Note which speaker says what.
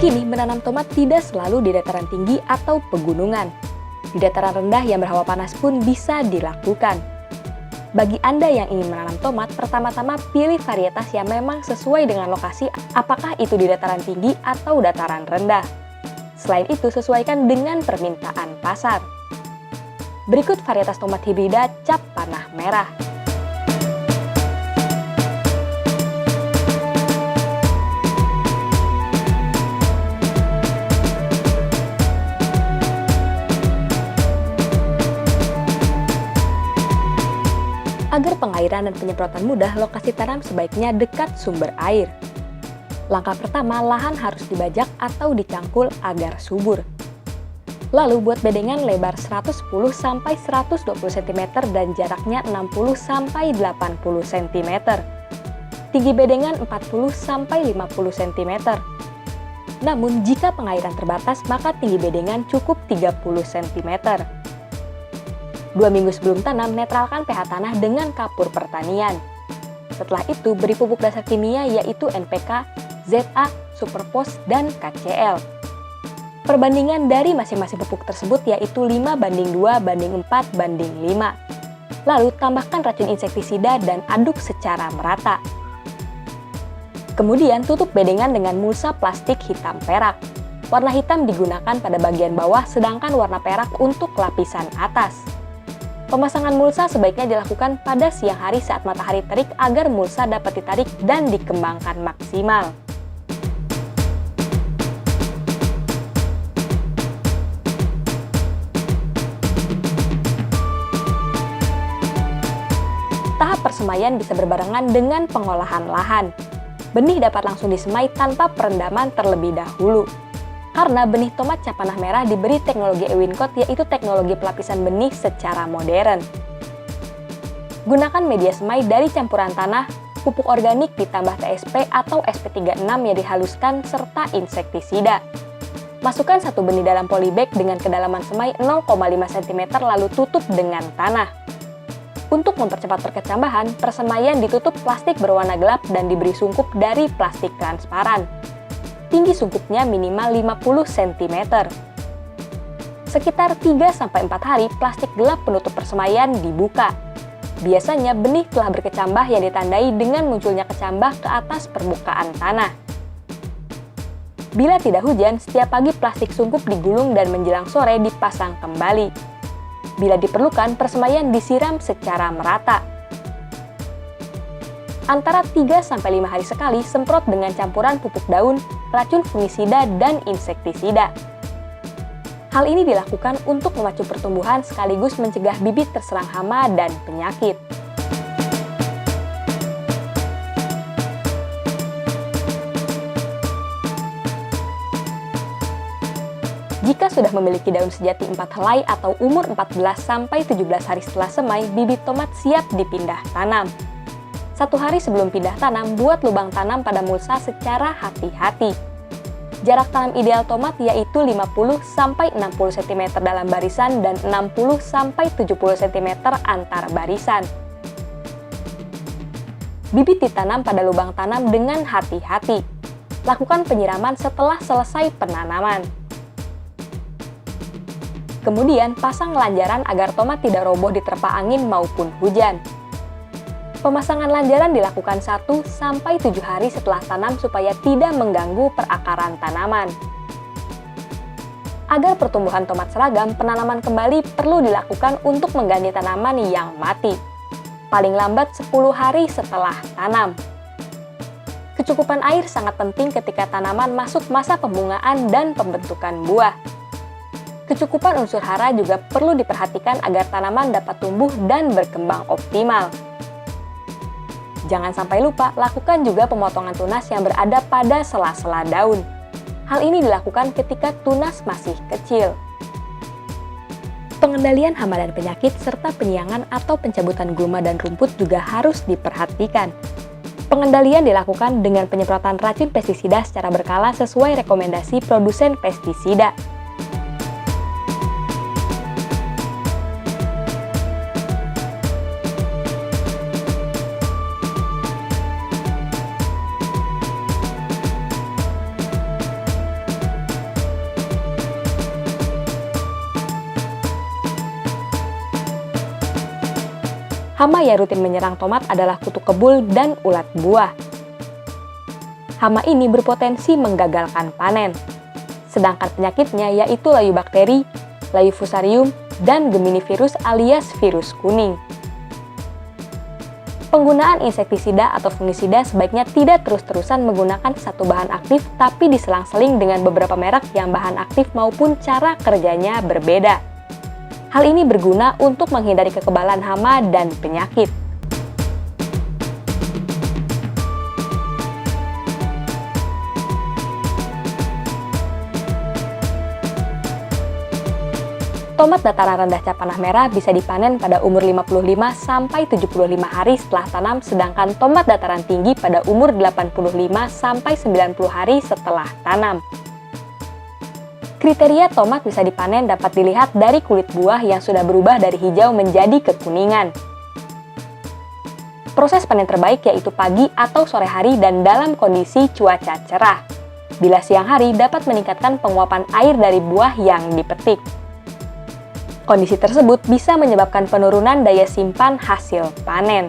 Speaker 1: Kini menanam tomat tidak selalu di dataran tinggi atau pegunungan. Di dataran rendah yang berhawa panas pun bisa dilakukan. Bagi Anda yang ingin menanam tomat, pertama-tama pilih varietas yang memang sesuai dengan lokasi, apakah itu di dataran tinggi atau dataran rendah. Selain itu, sesuaikan dengan permintaan pasar. Berikut varietas tomat hibrida cap panah merah. Agar pengairan dan penyemprotan mudah, lokasi tanam sebaiknya dekat sumber air. Langkah pertama, lahan harus dibajak atau dicangkul agar subur. Lalu buat bedengan lebar 110-120 cm dan jaraknya 60-80 cm. Tinggi bedengan 40-50 cm. Namun jika pengairan terbatas, maka tinggi bedengan cukup 30 cm. 2 minggu sebelum tanam, netralkan pH tanah dengan kapur pertanian. Setelah itu, beri pupuk dasar kimia yaitu NPK, ZA, Superphos, dan KCL. Perbandingan dari masing-masing pupuk tersebut yaitu 5:2:4:5. Lalu tambahkan racun insektisida dan aduk secara merata. Kemudian tutup bedengan dengan mulsa plastik hitam perak. Warna hitam digunakan pada bagian bawah, sedangkan warna perak untuk lapisan atas. Pemasangan mulsa sebaiknya dilakukan pada siang hari saat matahari terik agar mulsa dapat ditarik dan dikembangkan maksimal. Tahap persemaian bisa berbarengan dengan pengolahan lahan. Benih dapat langsung disemai tanpa perendaman terlebih dahulu. Karena benih tomat cap panah merah diberi teknologi Ewin Coat, yaitu teknologi pelapisan benih secara modern. Gunakan media semai dari campuran tanah, pupuk organik ditambah TSP atau SP36 yang dihaluskan, serta insektisida. Masukkan satu benih dalam polybag dengan kedalaman semai 0,5 cm lalu tutup dengan tanah. Untuk mempercepat perkecambahan, persemaian ditutup plastik berwarna gelap dan diberi sungkup dari plastik transparan. Tinggi sungkupnya minimal 50 cm. Sekitar 3-4 hari, plastik gelap penutup persemaian dibuka. Biasanya benih telah berkecambah yang ditandai dengan munculnya kecambah ke atas permukaan tanah. Bila tidak hujan, setiap pagi plastik sungkup digulung dan menjelang sore dipasang kembali. Bila diperlukan, persemaian disiram secara merata. Antara 3-5 hari sekali, semprot dengan campuran pupuk daun, racun fungisida, dan insektisida. Hal ini dilakukan untuk memacu pertumbuhan sekaligus mencegah bibit terserang hama dan penyakit. Jika sudah memiliki daun sejati 4 helai atau umur 14-17 hari setelah semai, bibit tomat siap dipindah tanam. 1 hari sebelum pindah tanam, buat lubang tanam pada mulsa secara hati-hati. Jarak tanam ideal tomat yaitu 50-60 cm dalam barisan dan 60-70 cm antar barisan. Bibit ditanam pada lubang tanam dengan hati-hati. Lakukan penyiraman setelah selesai penanaman. Kemudian pasang lanjaran agar tomat tidak roboh diterpa angin maupun hujan. Pemasangan lanjaran dilakukan 1-7 hari setelah tanam supaya tidak mengganggu perakaran tanaman. Agar pertumbuhan tomat seragam, penanaman kembali perlu dilakukan untuk mengganti tanaman yang mati. Paling lambat 10 hari setelah tanam. Kecukupan air sangat penting ketika tanaman masuk masa pembungaan dan pembentukan buah. Kecukupan unsur hara juga perlu diperhatikan agar tanaman dapat tumbuh dan berkembang optimal. Jangan sampai lupa, lakukan juga pemotongan tunas yang berada pada sela-sela daun. Hal ini dilakukan ketika tunas masih kecil. Pengendalian hama dan penyakit serta penyiangan atau pencabutan gulma dan rumput juga harus diperhatikan. Pengendalian dilakukan dengan penyemprotan racun pestisida secara berkala sesuai rekomendasi produsen pestisida. Hama yang rutin menyerang tomat adalah kutu kebul dan ulat buah. Hama ini berpotensi menggagalkan panen. Sedangkan penyakitnya yaitu layu bakteri, layu fusarium, dan geminivirus alias virus kuning. Penggunaan insektisida atau fungisida sebaiknya tidak terus-terusan menggunakan satu bahan aktif tapi diselang-seling dengan beberapa merek yang bahan aktif maupun cara kerjanya berbeda. Hal ini berguna untuk menghindari kekebalan hama dan penyakit. Tomat dataran rendah cap panah merah bisa dipanen pada umur 55 sampai 75 hari setelah tanam, sedangkan tomat dataran tinggi pada umur 85 sampai 90 hari setelah tanam. Kriteria tomat bisa dipanen dapat dilihat dari kulit buah yang sudah berubah dari hijau menjadi kekuningan. Proses panen terbaik yaitu pagi atau sore hari dan dalam kondisi cuaca cerah. Bila siang hari dapat meningkatkan penguapan air dari buah yang dipetik. Kondisi tersebut bisa menyebabkan penurunan daya simpan hasil panen.